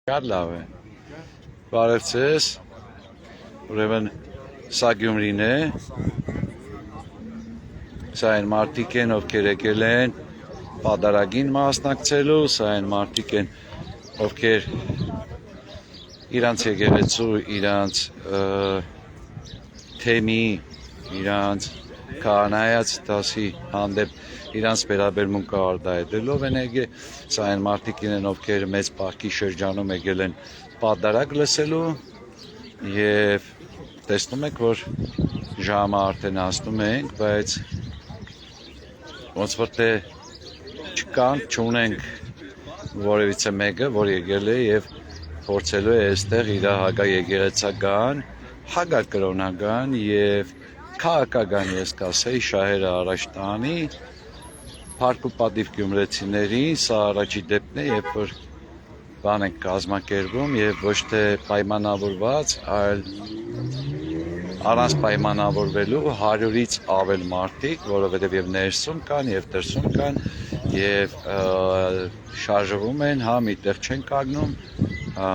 Շատ լավ է։ Բարև ձեզ։ Ուրեմն սա Գյումրին է։ Սա այն մարդիկ են, ովքեր եկել են պատարագին մասնակցելու, սա այն մարդիկ են, ովքեր իրանց եկեղեցու, իրանց թեմի, իրանց քահանայած դասի հանդեպ իրանց վերաբերմունքը արտահայտելով են եկել, սա այն մարդիկ են, ովքեր մեծ պահքի շրջանում եկել են պատարագ լսելու եւ տեսնում եք, որ ժամը արդեն հասնում ենք, բայց ոնց որ թե չունենք որևիցե մեկը, որ եկել է եւ փորձելու է այստեղ իր հակաեկեղեցական, հակակրոնական եւ քաղաքական, ես կասեի, շահերը առաջ տանի փառք ու պատիվ գյումրեցիներին, սա առաջի դեպքն է, երբ որ բան ենք կազմակերպում եւ ոչ թե պայմանավորված, այլ առանց պայմանավորվելու 100-ից ավել մարդիկ, որովհետեւ եւ ներսում կան եւ դրսում կան եւ շարժվում են, հա, միտեղ չեն կանգնում, հա,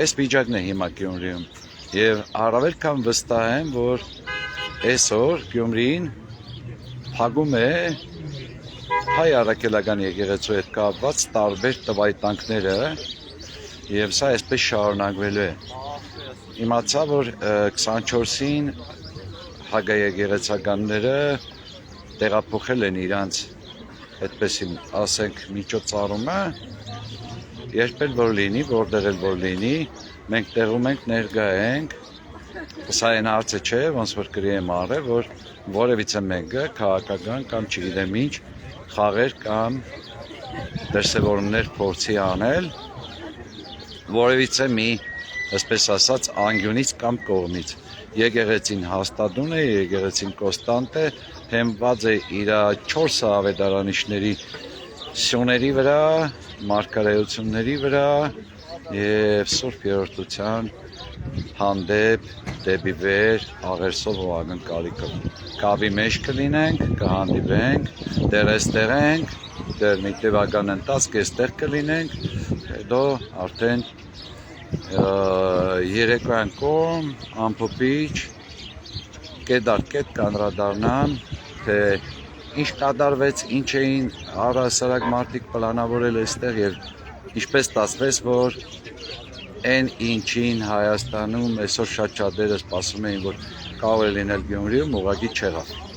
այս վիճակն է հիմա Գյումրիում եւ առավել քան վստահ եմ, որ այսօր Գյումրին փակում է հայ առաքելական եկեղեցու հետ կապված տարբեր տվայտանքները եւ սա այսպես շարունակվելու է։ Իմացա, որ 24-ին հակաեկեղեցականները տեղափոխել են իրանց այդպես ասենք միջոցառումը, երբ էլ որ լինի, որտեղ էլ որ լինի, մենք տեղում ենք ներկա ենք։ Սա այն հարցը չէ, ոնց որ գրի եմ արել, որ որևիցե մեկը քաղաքական կամ չգիտեմ ինչ խաղեր կամ դրսևորումներ փորձի անել որևիցե մի, այսպես ասած, անկյունից կամ կողմից։ Եկեղեցին հաստատուն է, եկեղեցին կոնստանտ է, հենված է իր 4 ավետարանիչների սյուների վրա, մարգարեությունների վրա եւ Սուրբ Երրորդության հանդեպ դեպի վեր աղերսով ու ակնկալիքով։ Կավի մեջ կլինենք, կհանդիպենք, դեռ էստեղ ենք, դեռ մի տևական ընթացք էստեղ կլինենք, հետո արդեն երեկոյան կողմ ամփոփիչ կետ կանրադառնամ, թե ինչ կատարվեց, ինչ էին առհասարակ մարդիկ պլանավորել էստեղ եւ ինչպես ստացվեց, որ այն ինչին Հայաստանում այսօր շատ շատերը սպասում էին, որ կարող է լինել Գյումրիում, ուղղակի չեղավ։